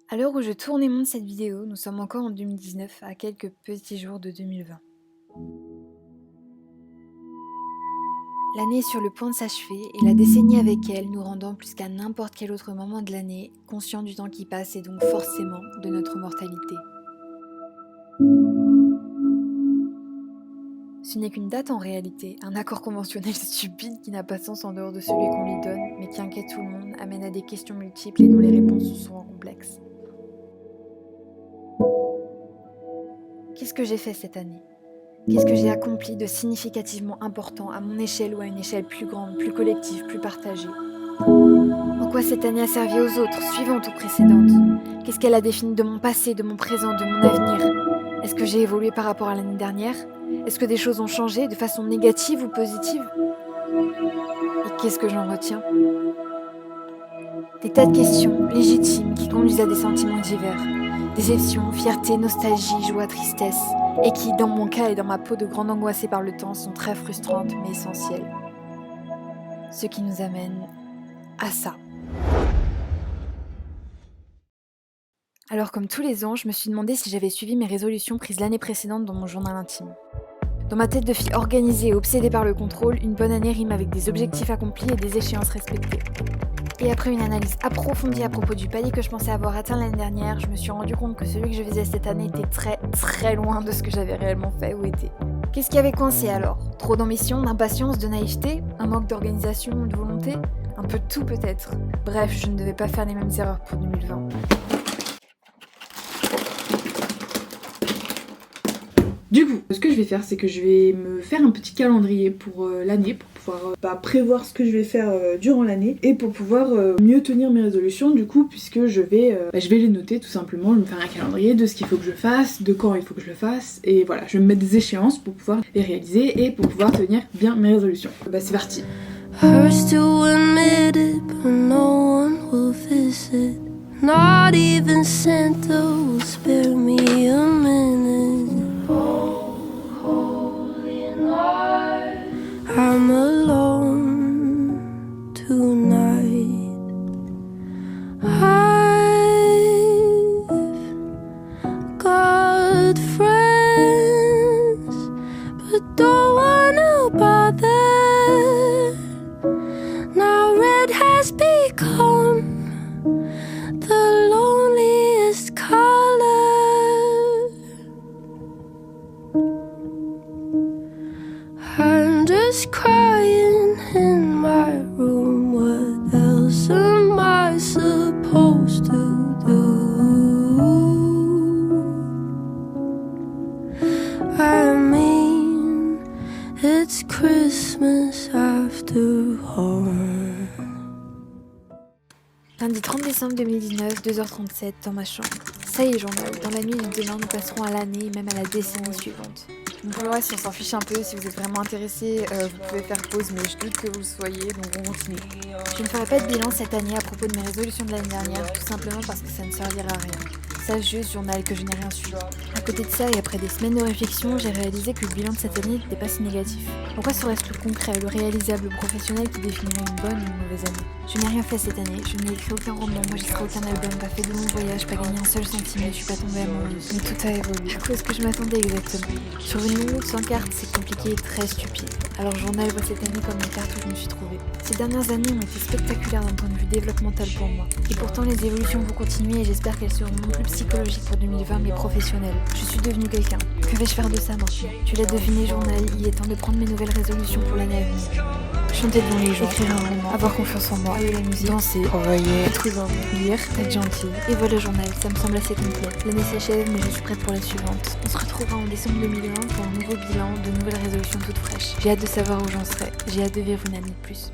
À l'heure où je tourne et monte cette vidéo, nous sommes encore en 2019, à quelques petits jours de 2020. L'année est sur le point de s'achever et la décennie avec elle nous rendant plus qu'à n'importe quel autre moment de l'année, conscients du temps qui passe et donc forcément de notre mortalité. Ce n'est qu'une date en réalité, un accord conventionnel stupide qui n'a pas de sens en dehors de celui qu'on lui donne, mais qui inquiète tout le monde, amène à des questions multiples et dont les réponses sont souvent complexes. Qu'est-ce que j'ai fait cette année ? Qu'est-ce que j'ai accompli de significativement important à mon échelle ou à une échelle plus grande, plus collective, plus partagée ? En quoi cette année a servi aux autres, suivantes ou précédentes ? Qu'est-ce qu'elle a défini de mon passé, de mon présent, de mon avenir ? Est-ce que j'ai évolué par rapport à l'année dernière ? Est-ce que des choses ont changé de façon négative ou positive ? Et qu'est-ce que j'en retiens ? Des tas de questions légitimes qui conduisent à des sentiments divers. Déception, fierté, nostalgie, joie, tristesse, et qui, dans mon cas et dans ma peau de grande angoissée par le temps, sont très frustrantes mais essentielles. Ce qui nous amène à ça. Alors comme tous les ans, je me suis demandé si j'avais suivi mes résolutions prises l'année précédente dans mon journal intime. Dans ma tête de fille organisée et obsédée par le contrôle, une bonne année rime avec des objectifs accomplis et des échéances respectées. Et après une analyse approfondie à propos du palier que je pensais avoir atteint l'année dernière, je me suis rendu compte que celui que je faisais cette année était très loin de ce que j'avais réellement fait ou été. Qu'est-ce qui avait coincé alors ? Trop d'ambition, d'impatience, de naïveté ? Un manque d'organisation ou de volonté ? Un peu de tout peut-être. Bref, je ne devais pas faire les mêmes erreurs pour 2020. Du coup, ce que je vais faire, c'est que je vais me faire un petit calendrier pour l'année, pour pouvoir prévoir ce que je vais faire durant l'année et pour pouvoir mieux tenir mes résolutions, du coup, puisque je vais les noter tout simplement, je vais me faire un calendrier de ce qu'il faut que je fasse, de quand il faut que je le fasse, et voilà, je vais me mettre des échéances pour pouvoir les réaliser et pour pouvoir tenir bien mes résolutions. C'est parti. Hurts to admit it, but no one will visit. Not even Santa will spare me a minute. Holy night, I'm alone tonight. I've got friends, but don't wanna bother. Now red has become the loneliest color. I'm just crying in my room. What else am I supposed to do? I mean, it's Christmas after all. Lundi 30 décembre 2019, 2h37, dans ma chambre. Ça y est, journal. Dans la nuit de demain, nous passerons à l'année et même à la décennie suivante. Donc voilà, si on s'en fiche un peu, si vous êtes vraiment intéressé, vous pouvez faire pause, mais je doute que vous le soyez, donc on continue. Je ne ferai pas de bilan cette année à propos de mes résolutions de l'année dernière, tout simplement parce que ça ne servira à rien. Sache juste, journal, que je n'ai rien suivi. À côté de ça, et après des semaines de réflexion, j'ai réalisé que le bilan de cette année n'était pas si négatif. En quoi serait-ce le concret, le réalisable, le professionnel qui définirait une bonne ou une mauvaise année ? Je n'ai rien fait cette année, je n'ai écrit aucun roman, enregistré aucun album, pas fait de long voyage, pas gagné un seul centime, je suis pas tombée amoureuse. Mais tout a évolué. À quoi est-ce que je m'attendais exactement ? Sur une route sans carte, c'est compliqué et très stupide. Alors journal voit cette année comme une carte où je me suis trouvée. Ces dernières années ont été spectaculaires d'un point de vue développemental pour moi. Et pourtant les évolutions vont continuer et j'espère qu'elles seront non plus psychologiques pour 2020 mais professionnelles. Je suis devenue quelqu'un. Que vais-je faire de ça maintenant ? Tu l'as deviné, journal, il est temps de prendre mes nouvelles résolutions pour l'année à venir. Chanter devant les gens, écrire un roman, avoir confiance en moi, aller la musique, danser, travailler, être heureux, lire, être gentil. Et voilà journal, ça me semble assez complet. L'année s'achève mais je suis prête pour la suivante. On se retrouvera en décembre 2020 pour un nouveau bilan, de nouvelles résolutions toutes fraîches. J'ai hâte de savoir où j'en serai. J'ai hâte de vivre une année de plus.